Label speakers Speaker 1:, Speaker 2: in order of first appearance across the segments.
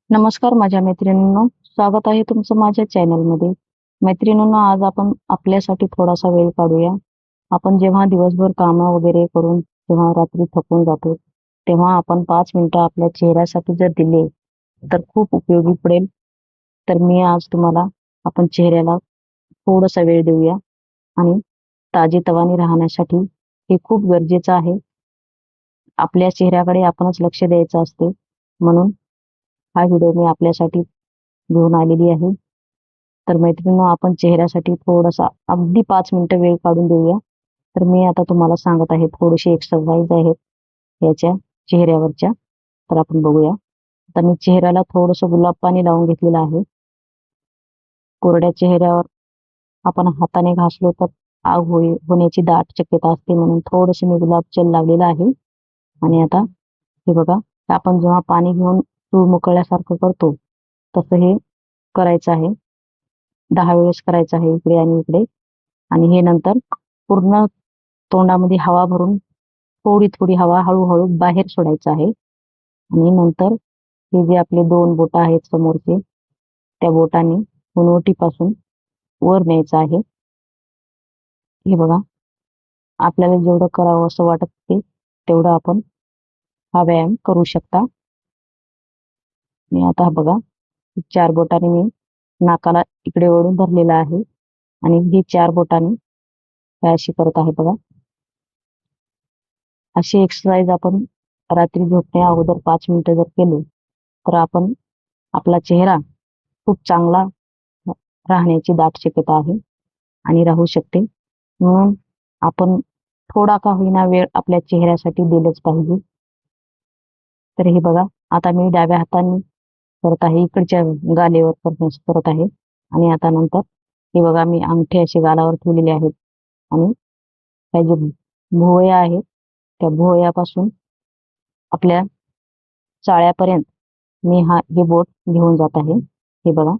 Speaker 1: नमस्कार माझ्या मैत्रिणींनो, स्वागत आहे तुमचं माझ्या चॅनलमध्ये. मैत्रिणींनो, आज आपण आपल्यासाठी थोडासा वेळ काढूया. आपण जेव्हा दिवसभर कामं वगैरे करून जेव्हा रात्री थकून जातो, तेव्हा आपण 5 मिनिटं आपल्या चेहऱ्यासाठी जर दिले, तर खूप उपयोगी पडेल. तर मी आज तुम्हाला आपण चेहऱ्याला थोडासा वेळ देऊया आणि ताजेतवाने राहण्यासाठी हे खूप गरजेचं आहे. आपल्या चेहऱ्याकडे आपणच लक्ष द्यायचं असते. म्हणून हा व्हिडिओ मी आपल्यासाठी घेऊन आलेली आहे. तर मैत्रिणींनो, आपण चेहऱ्यासाठी थोडासा अगदी 5 मिनिटं वेळ काढून देऊया. तर मी आता तुम्हाला सांगत आहे, थोडीशी एक्सरसाइज आहेत याच्या चेहऱ्यावरच्या. तर आपण बघूया. आता मी चेहऱ्याला थोडंसं गुलाब पाणी लावून घेतलेलं आहे. कोरड्या चेहऱ्यावर आपण हाताने घासलो तर आग होण्याची दाट शक्यता असते, म्हणून थोडंसं मी गुलाब जल लावलेलं आहे. आणि आता हे बघा, आपण जेव्हा पाणी घेऊन चूळ मुकळल्यासारखं करतो, तसं हे करायचं आहे. 10 वेळेस करायचं आहे इकडे आणि इकडे. आणि हे नंतर पूर्ण तोंडामध्ये हवा भरून थोडी-थोडी हवा हळू बाहेर सोडायचं आहे. आणि नंतर हे जे आपले 2 बोटं आहेत समोरचे, त्या बोटांनी हुनवटीपासून वर न्यायचं आहे. हे बघा, आपल्याला जेवढं करावं असं वाटत ते तेवढं आपण हा व्यायाम करू शकता. आणि आता बघा, 4 बोटांनी मी नाकाला इकडे वळून धरलेलं आहे आणि ही 4 बोटांनी हे अशी करत आहे बघा. अशी एक्सरसाइज आपण रात्री झोपण्या अगोदर 5 मिनिटं जर केले, तर आपण आपला चेहरा खूप चांगला राहण्याची दाट शक्यता आहे आणि राहू शकते. म्हणून आपण थोडा का होईना वेळ आपल्या चेहऱ्यासाठी दिलंच पाहिजे. तर हे बघा, आता मी डाव्या हाताने करत आहे, इकडच्या गालेवर करत आहे. आणि आता नंतर हे बघा, मी अंगठी अशी गालावर ठेवलेली आहेत आणि ह्या जे भुवया आहेत, त्या भुवयापासून आपल्या चाळ्यापर्यंत मी हे बोट घेऊन जात आहे. हे बघा,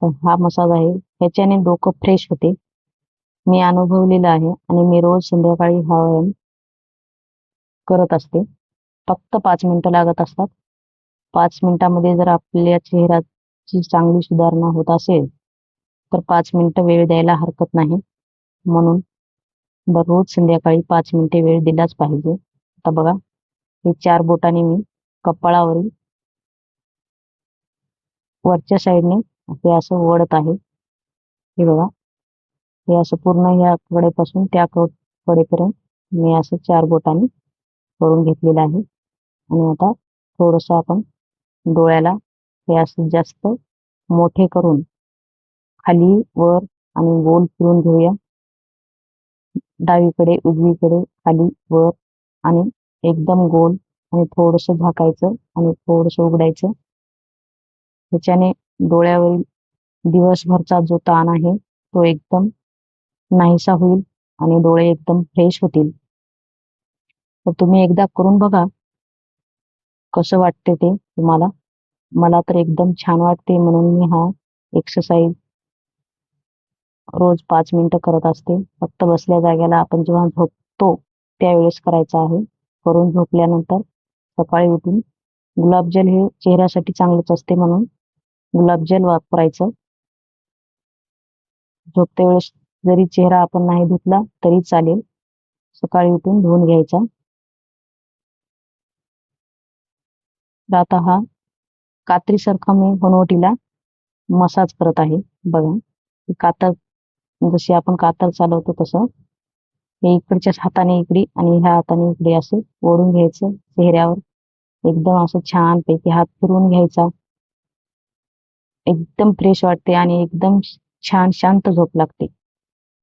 Speaker 1: तर हा मसाज आहे. ह्याच्याने डोकं फ्रेश होते. मी अनुभवलेलं आहे आणि मी रोज संध्याकाळी हा व्यायाम करत असते. फक्त 5 मिनिटं लागत असतात. 5 मिनिटामध्ये जर आपल्या चेहऱ्याची चांगली सुधारणा होत असेल, तर 5 मिनिटं वेळ द्यायला हरकत नाही. म्हणून दररोज संध्याकाळी 5 मिनिटे वेळ दिलाच पाहिजे. आता बघा, हे 4 बोटांनी मी कपाळावरील वरच्या साईडने हे असं ओढत आहे. हे बघा, हे असं पूर्ण या कडेपासून त्या कडेपर्यंत मी असं 4 बोटांनी करून घेतलेलं आहे. आणि आता थोडंसं आपण डोळ्याला हे असं जास्त मोठे करून खाली, वर आणि गोल फिरून घेऊया. डावीकडे, उजवीकडे, खाली, वर आणि एकदम गोल आणि थोडंसं झाकायचं आणि थोडंसं उघडायचं. ह्याच्याने डोळ्यावरील दिवसभरचा जो ताण आहे तो एकदम नाहीसा होईल आणि डोळे एकदम फ्रेश होतील. तर तुम्ही एकदा करून बघा, कसं वाटते ते तुम्हाला. मला तर एकदम छान वाटते, म्हणून मी हा एक्सरसाइज रोज 5 मिनिटं करत असते. फक्त बसल्या जागेला आपण जेव्हा झोपतो त्यावेळेस करायचं आहे. करून झोपल्यानंतर सकाळी उठून गुलाबजल हे चेहऱ्यासाठी चांगलंच असते, म्हणून गुलाबजल वापरायचं. झोपते वेळेस जरी चेहरा आपण नाही धुतला तरी चालेल, सकाळी उठून धुवून घ्यायचा. तर आता हा कात्रीसारखा मी हनुवटीला मसाज करत आहे. बघा, ही कातर जशी आपण कातर चालवतो तसं हे इकडच्याच हाताने इकडे आणि ह्या हाताने इकडे असं ओढून घ्यायचं चेहऱ्यावर. एकदम असं छानपैकी हात फिरवून घ्यायचा. एकदम फ्रेश वाटते आणि एकदम छान शांत झोप लागते.